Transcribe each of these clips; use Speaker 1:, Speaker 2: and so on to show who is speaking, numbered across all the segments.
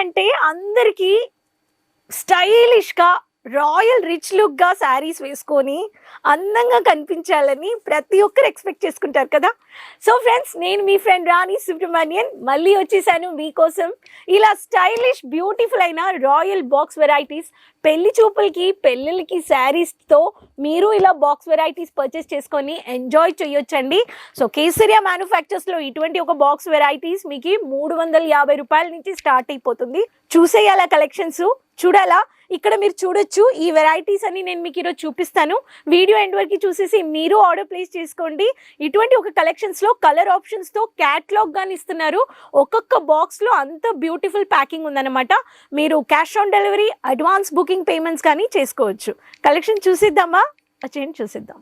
Speaker 1: అంటే అందరికీ స్టైలిష్గా రాయల్ రిచ్ లుక్గా శారీస్ వేసుకొని అందంగా కనిపించాలని ప్రతి ఒక్కరు ఎక్స్పెక్ట్ చేసుకుంటారు కదా. సో ఫ్రెండ్స్, నేను మీ ఫ్రెండ్ రాణి సుబ్రహ్మణ్యన్ మళ్ళీ వచ్చేసాను మీకోసం. ఇలా స్టైలిష్ బ్యూటిఫుల్ అయిన రాయల్ బాక్స్ వెరైటీస్, పెళ్లి చూపులకి పెళ్ళిళ్ళకి శారీస్తో మీరు ఇలా బాక్స్ వెరైటీస్ పర్చేస్ చేసుకొని ఎంజాయ్ చేయొచ్చండి. సో కేసరియా మ్యానుఫ్యాక్చర్స్లో ఇటువంటి ఒక బాక్స్ వెరైటీస్ మీకు 350 రూపాయల నుంచి స్టార్ట్ అయిపోతుంది. చూసేయాలా కలెక్షన్స్, చూడాలా? ఇక్కడ మీరు చూడొచ్చు ఈ వెరైటీస్ అన్ని నేను మీకు ఈరోజు చూపిస్తాను. వీడియో ఎండ్ వరకు చూసేసి మీరు ఆర్డర్ ప్లేస్ చేసుకోండి. ఇటువంటి ఒక కలెక్షన్స్లో కలర్ ఆప్షన్స్తో క్యాటలాగ్ కానీ ఇస్తున్నారు. ఒక్కొక్క బాక్స్లో అంత బ్యూటిఫుల్ ప్యాకింగ్ ఉందన్నమాట. మీరు cash on delivery, advance booking payments కానీ చేసుకోవచ్చు. కలెక్షన్ చూసిద్దామా? వచ్చేయండి చూసిద్దాం.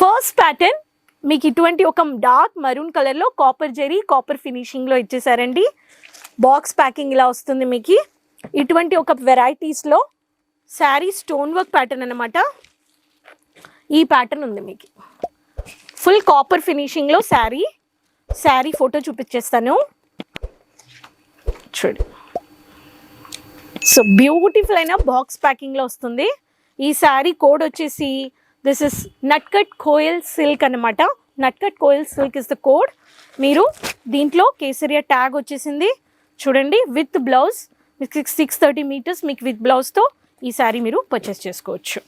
Speaker 1: ఫస్ట్ ప్యాటర్న్ మీకు ఇటువంటి ఒక డార్క్ మరూన్ కలర్లో కాపర్ జెరీ, కాపర్ ఫినిషింగ్లో ఇచ్చేసారండి. బాక్స్ ప్యాకింగ్ ఇలా వస్తుంది మీకు. ఇటువంటి ఒక వెరైటీస్లో శారీ స్టోన్ వర్క్ ప్యాటర్న్ అన్నమాట. ఈ ప్యాటర్న్ ఉంది మీకు. ఫుల్ కాపర్ ఫినిషింగ్లో శారీ ఫోటో చూపించేస్తాను చూడు. సో బ్యూటిఫుల్ అయిన బాక్స్ ప్యాకింగ్లో వస్తుంది. ఈ శారీ కోడ్ వచ్చేసి this is Natkhat Koyal silk అనమాట. నట్కట్ Koyal silk is the code. మీరు దీంట్లో కేసరియా ట్యాగ్ వచ్చేసింది చూడండి. విత్ బ్లౌజ్ 630 మీటర్స్ మీకు విత్ బ్లౌజ్తో ఈ శారీ మీరు పర్చేస్ చేసుకోవచ్చు.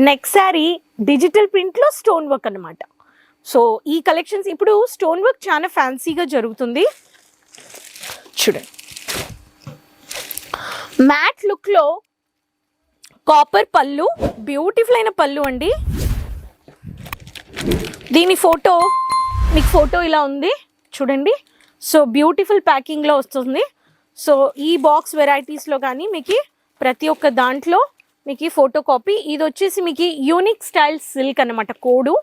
Speaker 1: నెక్స్ట్ శారీ డిజిటల్ ప్రింట్లో స్టోన్ వర్క్ అనమాట. సో ఈ కలెక్షన్స్ ఇప్పుడు స్టోన్ వర్క్ చాలా ఫ్యాన్సీగా జరుగుతుంది చూడండి. మ్యాట్ లుక్లో కాపర్ పళ్ళు, బ్యూటిఫుల్ అయిన పళ్ళు అండి. దీని ఫోటో మీకు ఫోటో ఇలా ఉంది చూడండి. సో బ్యూటిఫుల్ ప్యాకింగ్లో వస్తుంది. సో ఈ బాక్స్ వెరైటీస్లో కానీ మీకు ప్రతి ఒక్క దాంట్లో మీకు ఫోటో కాపీ. ఇది వచ్చేసి మీకు యూనిక్ స్టైల్ సిల్క్ అనమాట కోడు.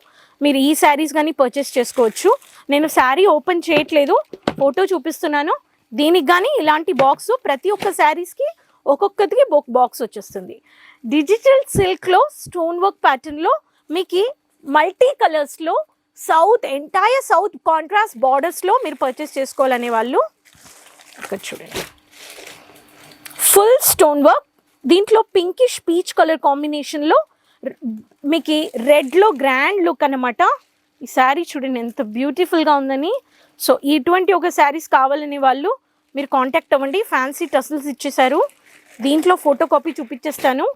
Speaker 1: మీరు ఈ శారీస్ కానీ పర్చేస్ చేసుకోవచ్చు. నేను శారీ ఓపెన్ చేయట్లేదు, ఫోటో చూపిస్తున్నాను. దీనికి కానీ ఇలాంటి బాక్స్ ప్రతి ఒక్క శారీస్కి ఒక్కొక్కటికి బాక్స్ వచ్చేస్తుంది. డిజిటల్ సిల్క్లో స్టోన్ వర్క్ ప్యాటర్న్లో మీకు మల్టీ కలర్స్లో ఎంటైర్ సౌత్ కాంట్రాస్ట్ బార్డర్స్లో మీరు పర్చేస్ చేసుకోవాలనే వాళ్ళు ఇక్కడ చూడండి. ఫుల్ స్టోన్ వర్క్, దీంట్లో పింకిష్ పీచ్ కలర్ కాంబినేషన్లో మీకు రెడ్లో గ్రాండ్ లుక్ అనమాట. ఈ శారీ చూడండి ఎంత బ్యూటిఫుల్గా ఉందని. సో ఇటువంటి ఒక శారీస్ కావాలనే వాళ్ళు మీరు కాంటాక్ట్ అవ్వండి. ఫ్యాన్సీ టసల్స్ ఇచ్చేసారు. దీంట్లో ఫోటో కాపీ చూపించేస్తాను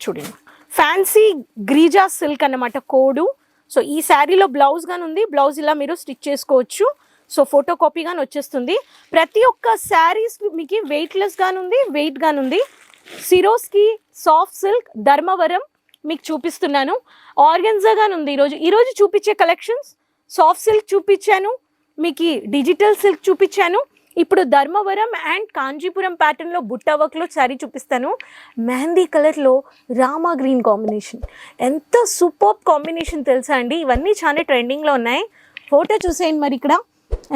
Speaker 1: చూడండి. ఫ్యాన్సీ గ్రీజా సిల్క్ అన్నమాట కోడు. సో ఈ శారీలో బ్లౌజ్ కానీ ఉంది. బ్లౌజ్ ఇలా మీరు స్టిచ్ చేసుకోవచ్చు. సో ఫోటో కాపీ కానీ వచ్చేస్తుంది. ప్రతి ఒక్క శారీస్ మీకు వెయిట్లెస్ గాను ఉంది, వెయిట్ గాను ఉంది. సిరోస్కి సాఫ్ట్ సిల్క్, ధర్మవరం మీకు చూపిస్తున్నాను. ఆర్గన్జా గాను ఉంది. ఈరోజు చూపించే కలెక్షన్స్ సాఫ్ట్ సిల్క్ చూపించాను, మీకు డిజిటల్ సిల్క్ చూపించాను. ఇప్పుడు ధర్మవరం అండ్ కాంజీపురం ప్యాటర్న్లో బుట్టా వర్క్లో శారీ చూపిస్తాను. మెహందీ కలర్లో రామా గ్రీన్ కాంబినేషన్, ఎంత సూపర్ కాంబినేషన్ తెలుసా అండి. ఇవన్నీ చాలా ట్రెండింగ్లో ఉన్నాయి. ఫోటో చూసేయండి మరి. ఇక్కడ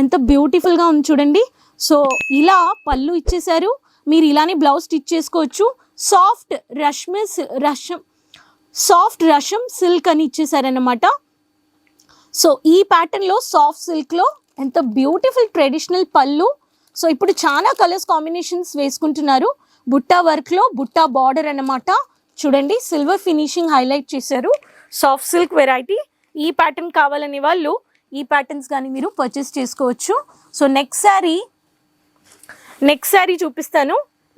Speaker 1: ఎంత బ్యూటిఫుల్గా ఉంది చూడండి. సో ఇలా పళ్ళు ఇచ్చేసారు. మీరు ఇలానే బ్లౌజ్ స్టిచ్ చేసుకోవచ్చు. సాఫ్ట్ రషం సిల్క్ అని ఇచ్చేసారనమాట. సో ఈ ప్యాటర్న్లో సాఫ్ట్ సిల్క్లో ఎంత బ్యూటిఫుల్ ట్రెడిషనల్ పళ్ళు. సో ఇప్పుడు చాలా కలర్స్ కాంబినేషన్స్ వేసుకుంటున్నారు. బుట్టా వర్క్లో బుట్టా బార్డర్ అన్నమాట చూడండి. సిల్వర్ ఫినిషింగ్ హైలైట్ చేశారు. Soft silk variety. ఈ ప్యాటర్న్ కావాలనే వాళ్ళు ఈ ప్యాటర్న్స్ కానీ మీరు పర్చేస్ చేసుకోవచ్చు. సో నెక్స్ట్ శారీ చూపిస్తాను.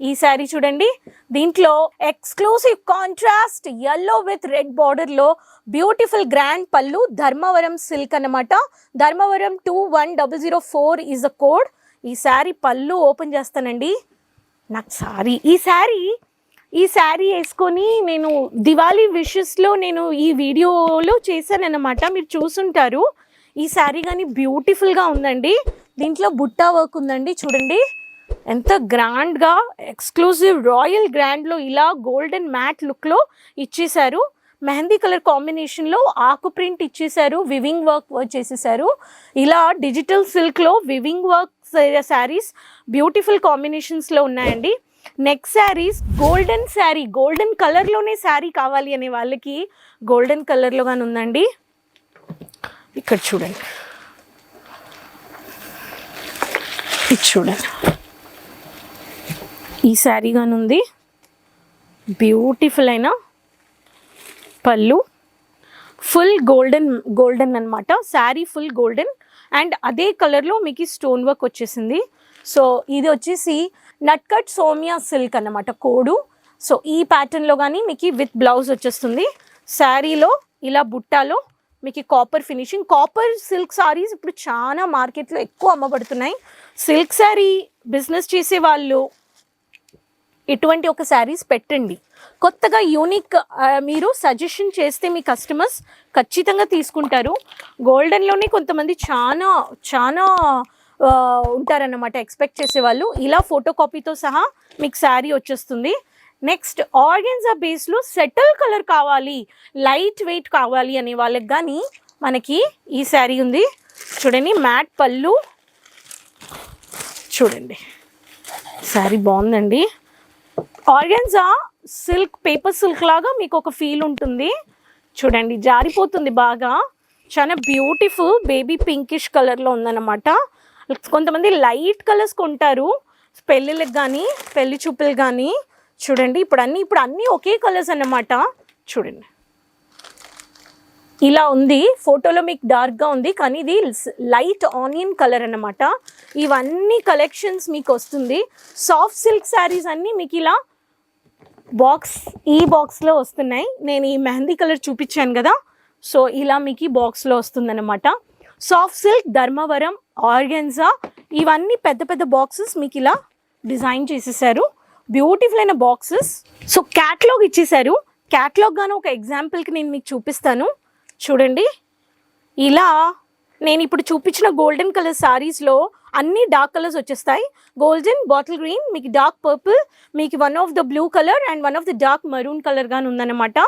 Speaker 1: ఈ శారీ చూడండి. దీంట్లో exclusive contrast yellow with red బార్డర్లో బ్యూటిఫుల్ గ్రాండ్ పళ్ళు, ధర్మవరం సిల్క్ అన్నమాట. Dharmavaram 21004 is the code. ఈ శారీ పళ్ళు ఓపెన్ చేస్తానండి. నాకు ఈ శారీ వేసుకొని నేను దివాళీ విషెస్లో నేను ఈ వీడియోలో చేశానన్నమాట. మీరు చూసుంటారు. ఈ శారీ కానీ బ్యూటిఫుల్గా ఉందండి. దీంట్లో బుట్టా వర్క్ ఉందండి చూడండి. ఎంత గ్రాండ్గా ఎక్స్క్లూజివ్ రాయల్ గ్రాండ్లో ఇలా గోల్డెన్ మ్యాట్ లుక్లో ఇచ్చేసారు. మెహందీ కలర్ కాంబినేషన్లో ఆకు ప్రింట్ ఇచ్చేసారు. వివింగ్ వర్క్ చేసేసారు. ఇలా డిజిటల్ సిల్క్లో వివింగ్ వర్క్ శారీస్ బ్యూటిఫుల్ కాంబినేషన్స్లో ఉన్నాయండి. నెక్స్ట్ శారీస్ గోల్డెన్ కలర్లోనే శారీ కావాలి అనే వాళ్ళకి గోల్డెన్ కలర్లో కానీ ఉందండి. ఇక్కడ చూడండి, ఇది చూడండి ఈ శారీ గాని ఉంది, బ్యూటిఫుల్ అయిన పళ్ళు, ఫుల్ గోల్డెన్ అనమాట. శారీ ఫుల్ గోల్డెన్ అండ్ అదే కలర్లో మీకు స్టోన్ వర్క్ వచ్చేసింది. సో ఇది వచ్చేసి నట్కట్ సోమియా సిల్క్ అన్నమాట కోడు. సో ఈ ప్యాటర్న్లో కానీ మీకు విత్ బ్లౌజ్ వచ్చేస్తుంది. శారీలో ఇలా బుట్టాలో మీకు copper finishing. Copper silk saris ఇప్పుడు చాలా మార్కెట్లో ఎక్కువ అమ్మబడుతున్నాయి. సిల్క్ శారీ బిజినెస్ చేసే వాళ్ళు ఇటువంటి ఒక శారీస్ పెట్టండి. కొత్తగా యూనిక్ మీరు సజెషన్ చేస్తే మీ కస్టమర్స్ ఖచ్చితంగా తీసుకుంటారు. గోల్డెన్లోనే కొంతమంది చాలా చాలా ఉంటారన్నమాట ఎక్స్పెక్ట్ చేసేవాళ్ళు. ఇలా ఫోటో కాపీతో సహా మీకు శారీ వచ్చేస్తుంది. నెక్స్ట్ ఆర్గెన్జా బేస్లో సెటిల్ కలర్ కావాలి, లైట్ వెయిట్ కావాలి అనే వాళ్ళకి కానీ మనకి ఈ శారీ ఉంది. చూడండి మ్యాట్ పళ్ళు, చూడండి శారీ బాగుందండి. ఆర్గెన్జా సిల్క్, పేపర్ సిల్క్ లాగా మీకు ఒక ఫీల్ ఉంటుంది. చూడండి జారిపోతుంది బాగా, చాలా బ్యూటిఫుల్ బేబీ పింకిష్ కలర్లో ఉందన్నమాట. కొంతమంది లైట్ కలర్స్ కొంటారు పెళ్ళిళ్ళకి కానీ పెళ్లి చూపులు కానీ. చూడండి ఇప్పుడు అన్నీ ఒకే కలర్స్ అన్నమాట. చూడండి ఇలా ఉంది, ఫోటోలో మీకు డార్క్గా ఉంది కానీ ఇది లైట్ ఆనియన్ కలర్ అన్నమాట. ఇవన్నీ కలెక్షన్స్ మీకు వస్తుంది. సాఫ్ట్ సిల్క్ శారీస్ అన్నీ మీకు ఇలా ఈ బాక్స్లో వస్తున్నాయి. నేను ఈ మెహందీ కలర్ చూపించాను కదా, సో ఇలా మీకు ఈ బాక్స్లో వస్తుందన్నమాట. సాఫ్ట్ సిల్క్, ధర్మవరం, ఆర్గెన్జా ఇవన్నీ పెద్ద పెద్ద బాక్సెస్ మీకు ఇలా డిజైన్ చేసేసారు. బ్యూటిఫుల్ అయిన బాక్సెస్. సో క్యాటలాగ్ ఇచ్చేసారు. క్యాటలాగ్ గాను ఒక ఎగ్జాంపుల్కి నేను మీకు చూపిస్తాను. చూడండి ఇలా నేను ఇప్పుడు చూపించిన గోల్డెన్ కలర్ సారీస్లో అన్ని డార్క్ కలర్స్ వచ్చేస్తాయి. గోల్డెన్, బాటిల్ గ్రీన్, మీకు డార్క్ పర్పుల్, మీకు one of the blue colour and one of the dark maroon colour గాని ఉందన్నమాట.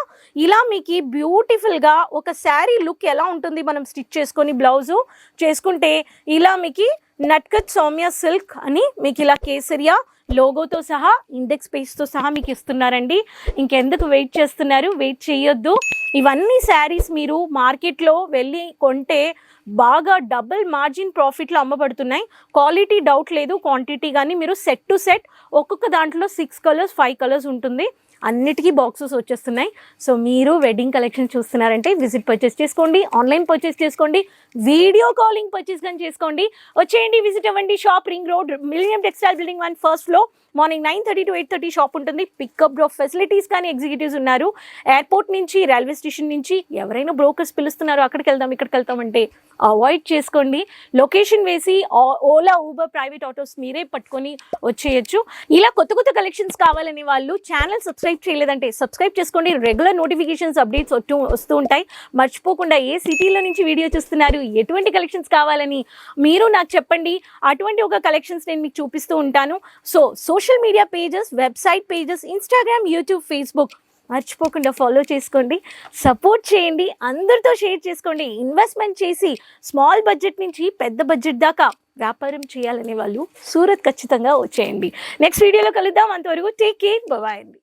Speaker 1: ఇలా మీకు బ్యూటిఫుల్గా ఒక శారీ లుక్ ఎలా ఉంటుంది మనం స్టిచ్ చేసుకొని బ్లౌజు చేసుకుంటే ఇలా మీకు నట్కట్ సౌమ్య సిల్క్ అని మీకు ఇలా కేసరియా లోగోతో సహా ఇండెక్స్ పేజ్తో సహా మీకు ఇస్తున్నారండి. ఇంకెందుకు వెయిట్ చేస్తున్నారు? వెయిట్ చేయొద్దు. ఇవన్నీ శారీస్ మీరు మార్కెట్లో వెళ్ళి కొంటే బాగా డబుల్ మార్జిన్ ప్రాఫిట్లో అమ్మబడుతున్నాయి. క్వాలిటీ డౌట్ లేదు, క్వాంటిటీ కానీ మీరు సెట్ టు సెట్ ఒక్కొక్క దాంట్లో 6 కలర్స్ 5 కలర్స్ ఉంటుంది. అన్నిటికీ బాక్సెస్ వచ్చేస్తున్నాయి. సో మీరు వెడ్డింగ్ కలెక్షన్ చూస్తున్నారంటే విజిట్ పర్చేస్ చేసుకోండి, ఆన్లైన్ పర్చేస్ చేసుకోండి, వీడియో కాలింగ్ పర్చేస్ కానీ చేసుకోండి. వచ్చేయండి, విజిట్ అవ్వండి. Shop ring road, millennium textile building 1 first floor. Morning 9:30 to 8:30 shop ఉంటుంది. పికప్ డ్రాప్ ఫెసిలిటీస్ కానీ ఎగ్జిక్యూటివ్స్ ఉన్నారు. ఎయిర్పోర్ట్ నుంచి, రైల్వే స్టేషన్ నుంచి ఎవరైనా బ్రోకర్స్ పిలుస్తున్నారు అక్కడికి వెళ్దాం ఇక్కడికి వెళ్తామంటే అవాయిడ్ చేసుకోండి. లొకేషన్ వేసి ఓలా, ఊబర్, ప్రైవేట్ ఆటోస్ మీరే పట్టుకొని వచ్చేయచ్చు. ఇలా కొత్త కొత్త కలెక్షన్స్ కావాలని వాళ్ళు ఛానల్ సబ్స్క్రైబ్ చేయలేదంటే సబ్స్క్రైబ్ చేసుకోండి. రెగ్యులర్ నోటిఫికేషన్స్ అప్డేట్స్ వస్తూ ఉంటాయి. మర్చిపోకుండా ఏ సిటీలో నుంచి వీడియో చూస్తున్నారు, ఎటువంటి కలెక్షన్స్ కావాలని మీరు నాకు చెప్పండి. అటువంటి ఒక కలెక్షన్స్ నేను మీకు చూపిస్తూ ఉంటాను. So social media pages, website pages, Instagram, YouTube, Facebook మర్చిపోకుండా ఫాలో చేసుకోండి, సపోర్ట్ చేయండి, అందరితో షేర్ చేసుకోండి. ఇన్వెస్ట్మెంట్ చేసి స్మాల్ బడ్జెట్ నుంచి పెద్ద బడ్జెట్ దాకా వ్యాపారం చేయాలనే వాళ్ళు సూరత్ ఖచ్చితంగా వచ్చేయండి. నెక్స్ట్ వీడియోలో కలుద్దాం. అంతవరకు టేక్ కేర్, బాయ్ అండి.